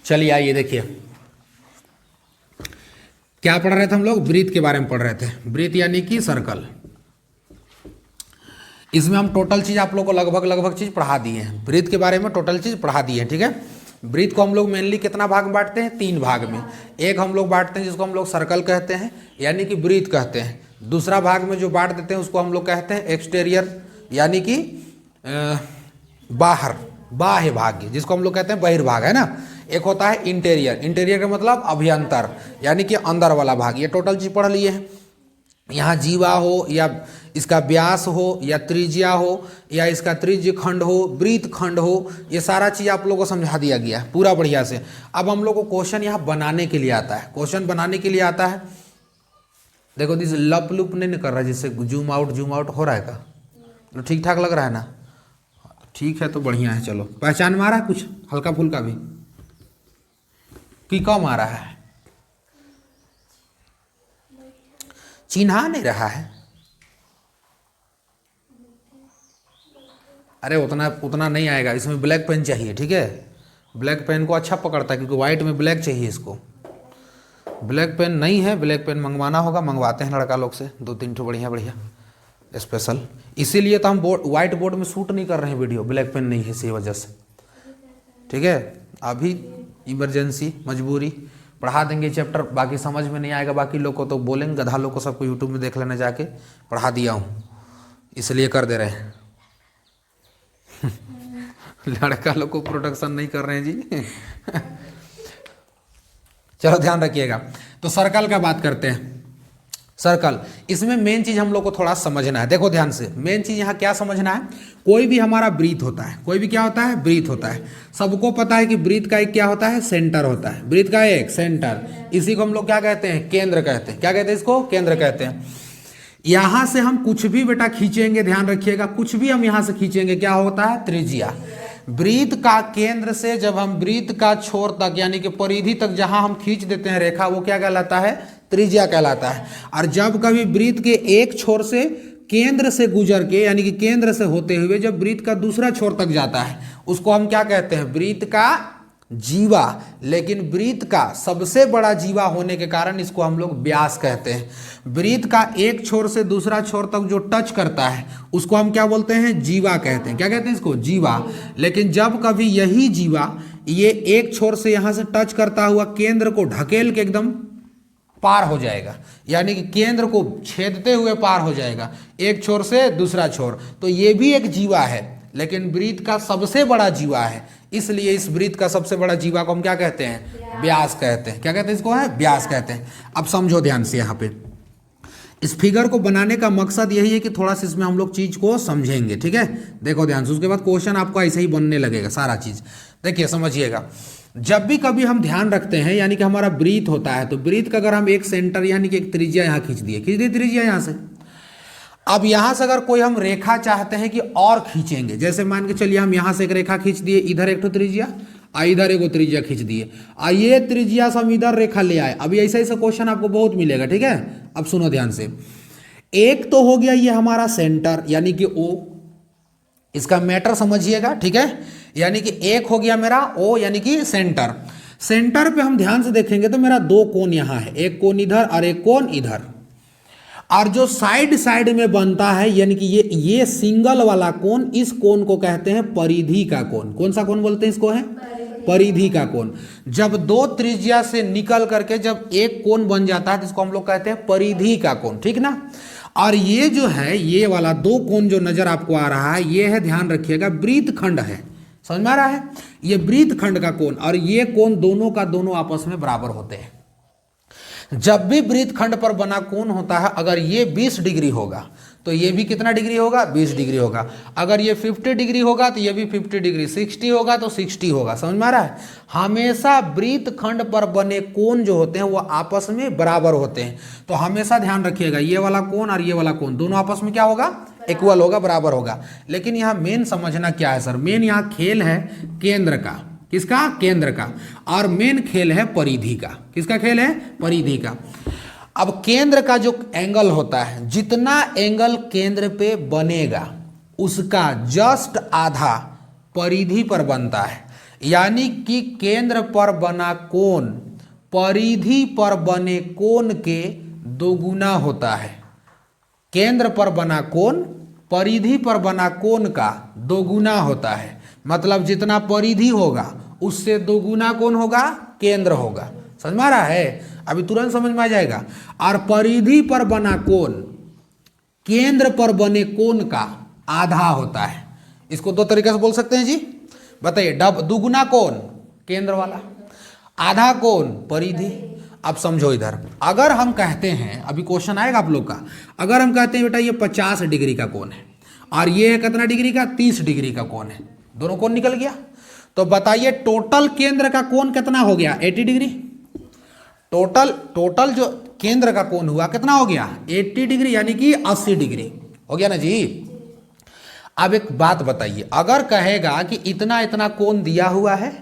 चलिए आइए देखिए क्या पढ़ रहे थे हम लोग, ब्रीथ के बारे में पढ़ रहे थे। ब्रीथ यानी कि सर्कल। इसमें हम टोटल चीज़ आप लोग को लगभग चीज़ पढ़ा दिए हैं। ब्रीथ के बारे में टोटल चीज़ पढ़ा दी है, ठीक है। ब्रीथ को हम लोग मेनली कितना भाग में बांटते हैं, 3 भाग में। एक हम लोग बांटते हैं जिसको हम लोग सर्कल कहते हैं यानी कि ब्रीथ कहते हैं। दूसरा भाग में जो बांट देते हैं उसको हम लोग कहते हैं एक्सटीरियर यानी कि बाहर, बाह्य भाग, जिसको हम लोग कहते हैं बहिर्भाग, है ना। एक होता है इंटीरियर, इंटीरियर का मतलब अभ्यंतर यानी कि अंदर वाला भाग। ये टोटल चीज पढ़ लिए हैं। यहाँ जीवा हो या इसका व्यास हो या त्रिज्या हो या इसका त्रिज्य खंड हो, ब्रीथ खंड हो, ये सारा चीज़ आप लोगों को समझा दिया गया है पूरा बढ़िया से। अब हम लोग को क्वेश्चन यहाँ बनाने के लिए आता है। क्वेश्चन बनाने के लिए आता है, देखो दिस लप लुप नहीं कर रहा है, जिससे जूम आउट हो रहा है का, तो ठीक ठाक लग रहा है ना। ठीक है तो बढ़िया है। चलो पहचान में आ रहा है कुछ हल्का फुल्का भी कि कम आ रहा है, चिन्हा नहीं रहा है। अरे उतना नहीं आएगा, इसमें ब्लैक पेन चाहिए, ठीक है। ब्लैक पेन को अच्छा पकड़ता है क्योंकि वाइट में ब्लैक चाहिए इसको। ब्लैक पेन नहीं है, ब्लैक पेन मंगवाना होगा, मंगवाते हैं लड़का लोग से 2-3 ठो बढ़िया बढ़िया स्पेशल। इसीलिए तो हम व्हाइट बोर्ड में शूट नहीं कर रहे हैं वीडियो, ब्लैक पेन नहीं है इसी वजह से, ठीक है। अभी इमरजेंसी मजबूरी, पढ़ा देंगे चैप्टर, बाकी समझ में नहीं आएगा बाकी लोग को तो बोलेंगे गधा लोग को, सबको यूट्यूब में देख लेना जाके, पढ़ा दिया हूँ इसलिए कर दे रहे हैं। लड़का लोग को प्रोडक्शन नहीं कर रहे हैं जी। चलो ध्यान रखिएगा। तो सर्कल का बात करते हैं। सर्कल, इसमें मेन चीज हम लोग को थोड़ा समझना है। देखो ध्यान से, मेन चीज यहाँ क्या समझना है, कोई भी हमारा ब्रीथ होता है, कोई भी क्या होता है, ब्रीथ होता है। सबको पता है कि ब्रीथ का एक क्या होता है, सेंटर होता है। ब्रीथ का एक सेंटर, इसी को हम लोग क्या कहते हैं, केंद्र कहते हैं। क्या कहते हैं इसको, केंद्र कहते हैं। यहां से हम कुछ भी बेटा खींचेंगे, ध्यान रखिएगा, कुछ भी हम यहां से खींचेंगे क्या होता है, त्रिज्या। ब्रीथ का केंद्र से जब हम ब्रीथ का छोर तक यानी कि परिधि तक जहां हम खींच देते हैं रेखा, वो क्या कहलाता है, त्रिज्या कहलाता है। और जब कभी ब्रीथ के एक छोर से केंद्र से गुजर के यानी कि केंद्र से होते हुए जब ब्रीथ का दूसरा छोर तक जाता है, उसको हम क्या कहते हैं, ब्रीथ का जीवा। लेकिन ब्रीथ का सबसे बड़ा जीवा होने के कारण इसको हम लोग व्यास कहते हैं। ब्रीथ का एक छोर से दूसरा छोर तक जो टच करता है उसको हम क्या बोलते हैं, जीवा कहते हैं। क्या कहते हैं इसको, जीवा। लेकिन जब कभी यही जीवा ये एक छोर से यहां से टच करता हुआ केंद्र को ढकेल के एकदम पार हो जाएगा, यानी कि केंद्र को छेदते हुए पार हो जाएगा एक छोर से दूसरा छोर, तो ये भी एक जीवा है। लेकिन ब्रीथ का सबसे बड़ा जीवा है, इसलिए इस ब्रीथ का सबसे बड़ा जीवा को हम क्या कहते हैं, व्यास कहते हैं। क्या कहते हैं इसको, है व्यास कहते हैं। अब समझो ध्यान से, यहाँ पे इस फिगर को बनाने का मकसद यही है कि थोड़ा सा इसमें हम लोग चीज को समझेंगे, ठीक है। देखो ध्यान से, उसके बाद क्वेश्चन आपको ऐसे ही बनने लगेगा सारा चीज। देखिए समझिएगा, जब भी कभी हम ध्यान रखते हैं यानी कि हमारा ब्रीथ होता है, तो ब्रीथ का अगर हम एक सेंटर यानी कि एक त्रिज्या यहाँ खींच दिए त्रिज्या यहाँ से। अब यहाँ से अगर कोई हम रेखा चाहते हैं कि और खींचेंगे, जैसे मान के चलिए हम यहाँ से एक रेखा खींच दिए, इधर एक तो त्रिज्या और इधर एक त्रिज्या खींच दिए, और ये त्रिज्या से हम इधर रेखा ले आए। अभी ऐसा ऐसा क्वेश्चन आपको बहुत मिलेगा, ठीक है। अब सुनो ध्यान से, एक तो हो गया ये हमारा सेंटर यानी कि ओ, इसका मैटर समझिएगा, ठीक है। यानी कि एक हो गया मेरा ओ यानी कि सेंटर। सेंटर पे हम ध्यान से देखेंगे तो मेरा 2 कोण यहाँ है, एक कोण इधर और एक कोण इधर। और जो साइड साइड में बनता है यानी कि ये सिंगल वाला कोण, इस कोण को कहते हैं परिधि का कोण। कौन सा कोण बोलते हैं इसको, है परिधि का कोण। जब 2 त्रिज्या से निकल करके जब एक कोण बन जाता है तो इसको हम लोग कहते हैं परिधि का कोण, ठीक ना। और ये जो है, ये वाला 2 कोण जो नजर आपको आ रहा है, ये है, ध्यान रखिएगा, ब्रीथ खंड है। समझ में आ रहा है, ये ब्रीथ खंड का कोण, और ये कोण दोनों का दोनों आपस में बराबर होते हैं। जब भी ब्रीथ खंड पर बना कोण होता है, अगर ये 20 डिग्री होगा तो ये भी कितना डिग्री होगा, 20 डिग्री होगा। अगर ये 50 डिग्री होगा तो ये भी 50 डिग्री, 60 होगा तो 60 होगा। समझ में आ रहा है, हमेशा ब्रीथ खंड पर बने कोण जो होते हैं वो आपस में बराबर होते हैं। तो हमेशा ध्यान रखिएगा, ये वाला कोण और ये वाला कोण दोनों आपस में क्या होगा, इक्वल होगा, बराबर होगा। लेकिन यहाँ मेन समझना क्या है सर, मेन यहाँ खेल है केंद्र का। किसका, केंद्र का। और मेन खेल है परिधि का। किसका खेल है, परिधि का। अब केंद्र का जो एंगल होता है, जितना एंगल केंद्र पे बनेगा उसका जस्ट आधा परिधि पर बनता है। यानी कि केंद्र पर बना कोण परिधि पर बने कोण के दोगुना होता है। केंद्र पर बना कोण परिधि पर बना कोण का दोगुना होता है। मतलब जितना परिधि होगा उससे दोगुना कोण होगा, केंद्र होगा। समझ में आ रहा है? अभी तुरंत समझ में आ जाएगा। और परिधि पर बना कोण केंद्र पर बने कोण का आधा होता है। इसको दो तरीके से बोल सकते हैं जी, बताइए। दुगुना कोण केंद्र वाला, आधा कोण परिधि। अब समझो इधर, अगर हम कहते हैं, अभी क्वेश्चन आएगा आप लोग का, अगर हम कहते हैं बेटा ये 50 डिग्री का कोण है और ये है कितना डिग्री का, 30 डिग्री का कोण है, दोनों कोण निकल गया, तो बताइए टोटल केंद्र का कोण कितना हो गया, 80 डिग्री। टोटल जो केंद्र का कोण हुआ कितना हो गया, 80 डिग्री, यानी कि 80 डिग्री हो गया ना जी। अब एक बात बताइए, अगर कहेगा कि इतना इतना कोण दिया हुआ है,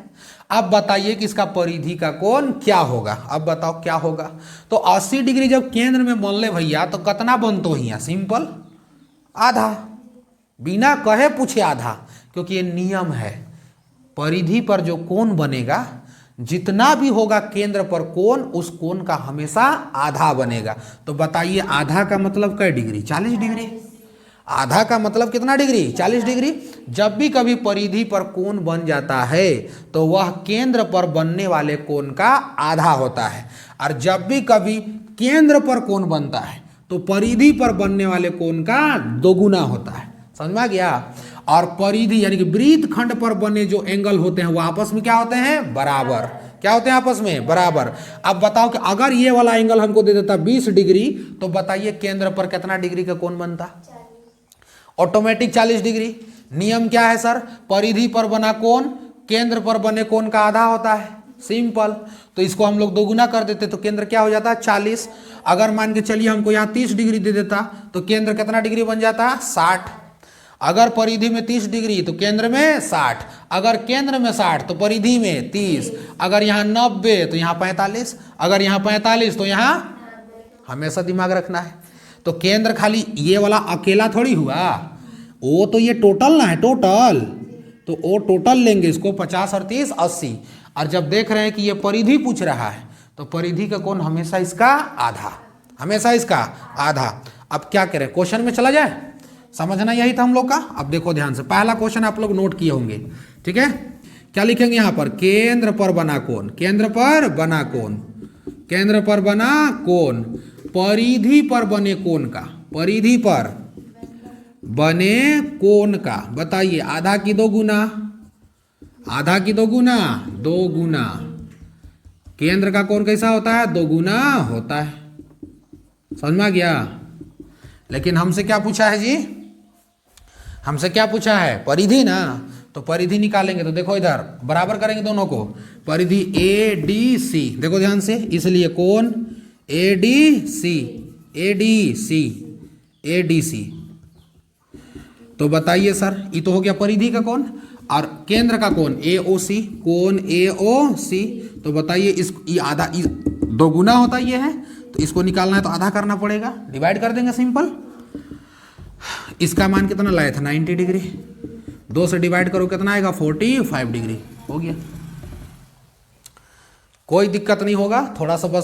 अब बताइए कि इसका परिधि का कोण क्या होगा। अब बताओ क्या होगा। तो 80 डिग्री जब केंद्र में मान ले भैया, तो कितना बनतो ही, सिंपल आधा, बिना कहे पूछे आधा, क्योंकि ये नियम है। परिधि पर जो कोण बनेगा, जितना भी होगा केंद्र पर कोण, उस कोण का हमेशा आधा बनेगा। तो बताइए आधा का मतलब कै डिग्री, 40 डिग्री। आधा का मतलब कितना डिग्री, 40 डिग्री। जब भी कभी परिधि पर कोण बन जाता है तो वह केंद्र पर बनने वाले कोण का आधा होता है, और जब भी कभी केंद्र पर कोण बनता है तो परिधि पर बनने वाले कोण का दोगुना होता है। समझ में आ गया। और परिधि यानी कि वृत्त खंड पर बने जो एंगल होते हैं वो आपस में क्या होते हैं, बराबर। क्या होते हैं आपस में, बराबर। अब बताओ कि अगर ये वाला एंगल हमको दे देता 20 डिग्री, तो बताइए केंद्र पर कितना डिग्री का कोण बनता, ऑटोमेटिक 40 डिग्री। नियम क्या है सर, परिधि पर बना कोण केंद्र पर बने कोण का आधा होता है, सिंपल। तो इसको हम लोग दोगुना कर देते तो केंद्र क्या हो जाता है, 40। अगर मान के चलिए हमको यहाँ 30 डिग्री दे देता तो केंद्र कितना डिग्री बन जाता, 60। अगर परिधि में 30 डिग्री तो केंद्र में 60, अगर केंद्र में 60 तो परिधि में 30, अगर यहाँ 90 तो यहाँ 45, अगर यहाँ 45 तो यहाँ, हमेशा दिमाग रखना है। तो केंद्र खाली ये वाला अकेला थोड़ी हुआ, वो तो ये टोटल ना है, टोटल। तो वो टोटल लेंगे इसको, 50 और 30 80। और जब देख रहे हैं कि ये परिधि पूछ रहा है तो परिधि का कोण हमेशा इसका आधा, हमेशा इसका आधा। अब क्या करें, क्वेश्चन में चला जाए, समझना यही था हम लोग का। अब देखो ध्यान से, पहला क्वेश्चन आप लोग नोट किए होंगे, ठीक है। क्या लिखेंगे यहाँ पर, केंद्र पर बना कोण, केंद्र पर बना कोण, केंद्र पर बना कोण परिधि पर बने कोण का, परिधि पर बने कोण का, बताइए आधा की दोगुना, आधा की दोगुना, दोगुना। केंद्र का कोण कैसा होता है, दोगुना होता है। समझ में आ गया। लेकिन हमसे क्या पूछा है जी, हमसे क्या पूछा है, परिधि ना। तो परिधि निकालेंगे तो देखो इधर बराबर करेंगे दोनों को, परिधि ADC, देखो ध्यान से, इसलिए कोण ADC, ADC, ADC। तो बताइए सर, ये तो हो गया परिधि का कोण, और केंद्र का कोण AOC, कोण AOC। तो बताइए इस ये आधा दोगुना होता ये है, तो इसको निकालना है तो आधा करना पड़ेगा, डिवाइड कर देंगे, सिंपल। इसका मान कितना लाया था, 90 डिग्री। 2 से डिवाइड करो कितना आएगा, 45 डिग्री हो गया। कोई दिक्कत नहीं होगा, थोड़ा सा बस